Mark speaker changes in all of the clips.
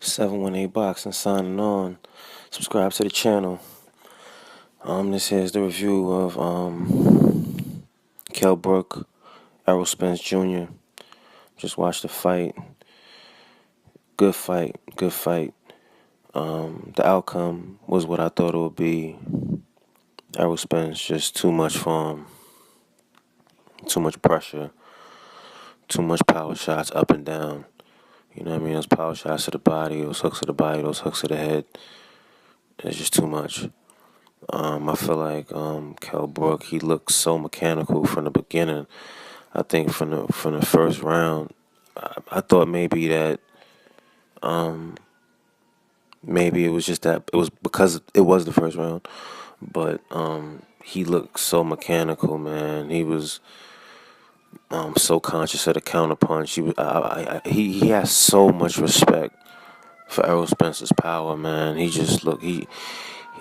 Speaker 1: 718 Boxing signing on. Subscribe to the channel. This here's the review of Kell Brook, Errol Spence Jr. Just watched the fight. Good fight. Good fight. The outcome was what I thought it would be. Errol Spence just too much for him. Too much pressure. Too much power shots up and down. You know what I mean? Those power shots to the body, those hooks to the body, those hooks to the head. It's just too much. I feel like Kell Brook, he looked so mechanical from the beginning. I think from the first round, I thought maybe that maybe it was just that it was because it was the first round, but he looked so mechanical, man. He was so conscious of the counterpunch. He has so much respect for Errol Spence's power, man. He just looked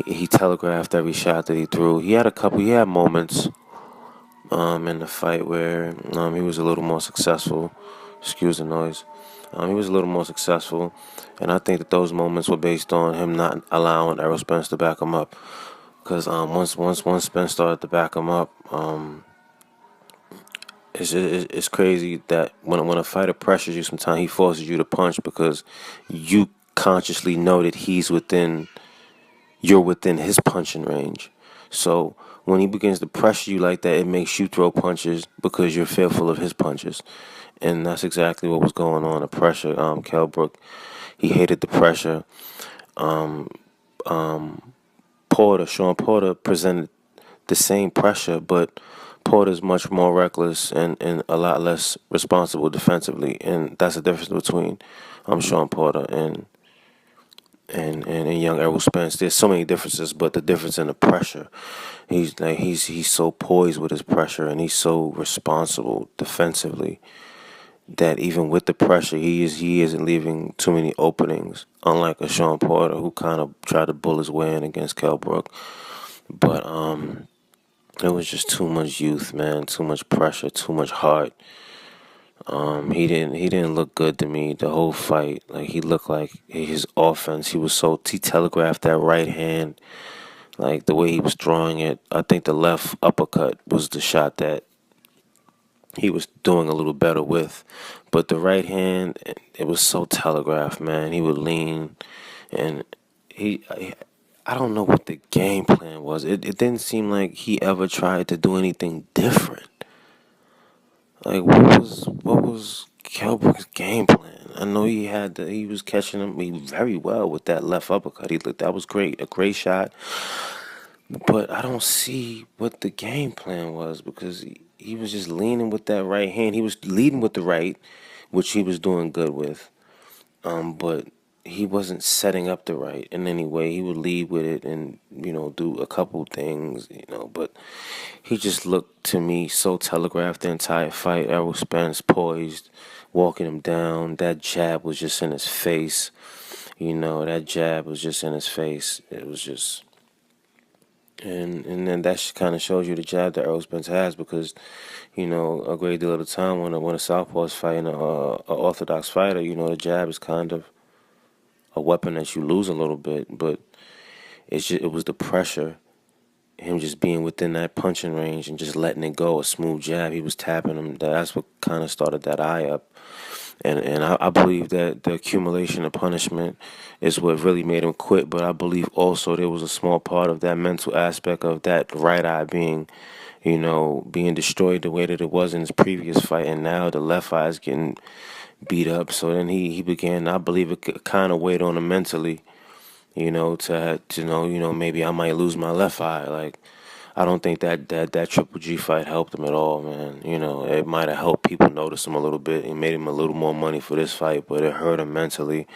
Speaker 1: he telegraphed every shot that he threw. He had moments in the fight where he was a little more successful. Excuse the noise. He was a little more successful, and I think that those moments were based on him not allowing Errol Spence to back him up. Because once Spence started to back him up, it's crazy that when a fighter pressures you, sometimes he forces you to punch because you consciously know that you're within his punching range. So when he begins to pressure you like that, it makes you throw punches because you're fearful of his punches. And that's exactly what was going on, the pressure. Kell Brook, he hated the pressure. Sean Porter presented the same pressure, but Porter's much more reckless and a lot less responsible defensively. And that's the difference between Sean Porter and young Errol Spence. There's so many differences, but the difference in the pressure. He's so poised with his pressure, and he's so responsible defensively that even with the pressure, he isn't leaving too many openings. Unlike a Sean Porter who kind of tried to bull his way in against Kell Brook, but it was just too much youth, man. Too much pressure, too much heart. He didn't look good to me the whole fight. Like he looked like his offense. He telegraphed that right hand, like the way he was throwing it. I think the left uppercut was the shot that he was doing a little better with, but the right hand, it was so telegraphed, man. He would lean, and I don't know what the game plan was. It didn't seem like he ever tried to do anything different. Like what was Kell Brook's game plan? I know he was catching him very well with that left uppercut. That was great, a great shot. But I don't see what the game plan was because he was just leaning with that right hand. He was leading with the right, which he was doing good with. But he wasn't setting up the right in any way. He would lead with it and, do a couple things, but he just looked to me so telegraphed the entire fight. Errol Spence poised, walking him down. That jab was just in his face. That jab was just in his face. It was just... And then that kind of shows you the jab that Errol Spence has because, a great deal of the time when a southpaw is fighting a orthodox fighter, the jab is kind of a weapon that you lose a little bit. But it was the pressure, him just being within that punching range and just letting it go, a smooth jab. He was tapping him. That's what kind of started that eye up. And I believe that the accumulation of punishment is what really made him quit. But I believe also there was a small part of that mental aspect of that right eye being destroyed the way that it was in his previous fight. And now the left eye is getting beat up. So then he began, I believe it kind of weighed on him mentally, to maybe I might lose my left eye. Like, I don't think that Triple G fight helped him at all, man. It might have helped people notice him a little bit and made him a little more money for this fight, but it hurt him mentally.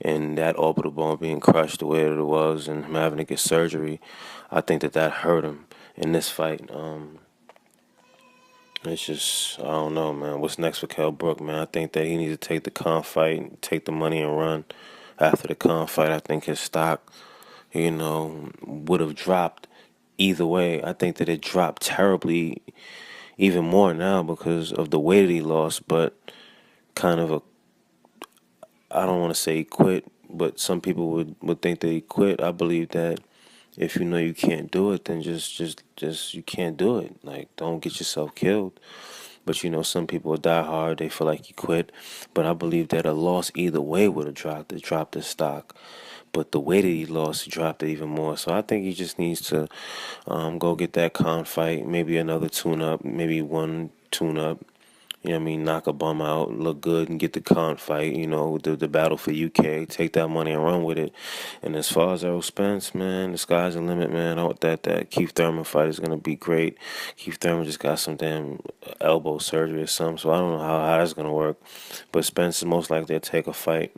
Speaker 1: And that orbital bone being crushed the way that it was and him having to get surgery, I think that hurt him in this fight. It's just, I don't know, man. What's next for Kell Brook, man? I think that he needs to take the Khan fight, take the money and run. After the Khan fight, I think his stock, would have dropped either way. I think that it dropped terribly even more now because of the weight that he lost, but kind of I don't want to say quit. but some people would think that he quit. I believe that if you know you can't do it, then just you can't do it. Like, don't get yourself killed. But some people die hard. They feel like he quit. But I believe that a loss either way would have dropped his stock. But the way that he lost, he dropped it even more. So I think he just needs to go get that con fight, maybe another tune up, maybe one tune up. You know what I mean? Knock a bum out, look good, and get the con fight. The battle for UK. Take that money and run with it. And as far as Errol Spence, man, the sky's the limit, man. That Keith Thurman fight is gonna be great. Keith Thurman just got some damn elbow surgery or something, so I don't know how that's gonna work. But Spence is most likely to take a fight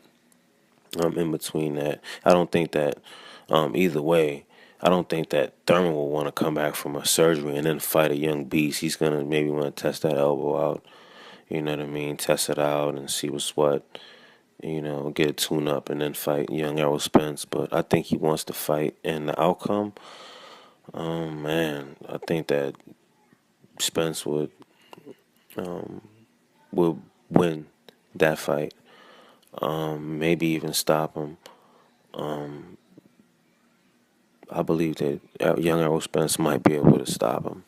Speaker 1: in between that. I don't think that either way. I don't think that Thurman will want to come back from a surgery and then fight a young beast. He's gonna maybe want to test that elbow out. You know what I mean? Test it out and see what's what. Get a tune up and then fight young Errol Spence. But I think he wants to fight, and the outcome, man, I think that Spence would win that fight. Maybe even stop him. I believe that young Errol Spence might be able to stop him.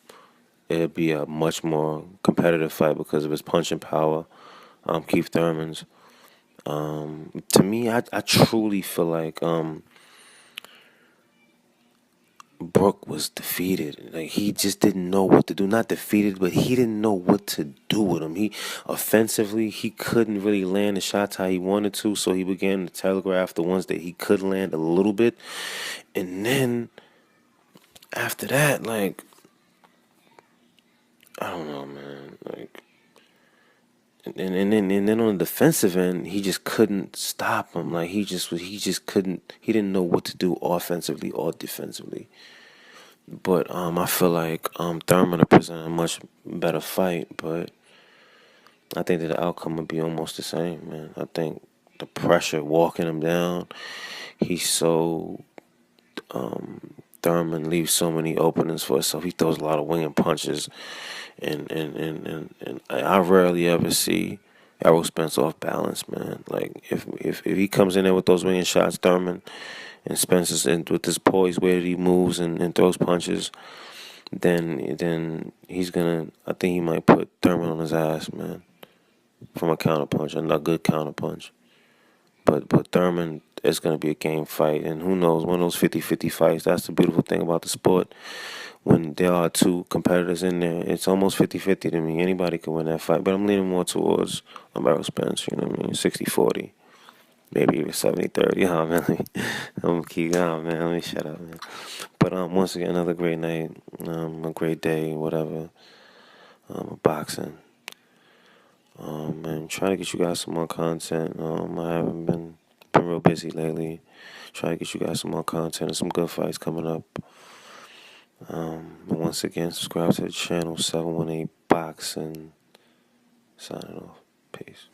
Speaker 1: It'd be a much more competitive fight because of his punching power. Keith Thurman's. To me, I truly feel like Brook was defeated. Like, he just didn't know what to do. Not defeated, but he didn't know what to do with him. He offensively, he couldn't really land the shots how he wanted to, so he began to telegraph the ones that he could land a little bit. And then after that, like, I don't know, man. Like, and then on the defensive end, he just couldn't stop him. Like, he just couldn't. He didn't know what to do offensively or defensively. But I feel like Thurman will present a much better fight. But I think that the outcome would be almost the same, man. I think the pressure walking him down. He's so Thurman leaves so many openings for himself. He throws a lot of winging punches, and I rarely ever see Errol Spence off balance, man. Like, if he comes in there with those winging shots, Thurman, and Spence is in with this poise way that he moves and throws punches, then he's gonna. I think he might put Thurman on his ass, man, from a counter punch, and a good counter punch. But Thurman, it's going to be a game fight. And who knows, one of those 50-50 fights, that's the beautiful thing about the sport. When there are two competitors in there, it's almost 50-50 to me. Anybody can win that fight. But I'm leaning more towards Errol Spence, you know what I mean? 60-40. Maybe even 70-30. Oh, man. I'm going to keep going, man. Let me shut up, man. But once again, another great night, a great day, whatever. Boxing. And try to get you guys some more content. I haven't been real busy lately. Try to get you guys some more content and some good fights coming up. But once again, subscribe to the channel, 718 Boxing. Signing off. Peace.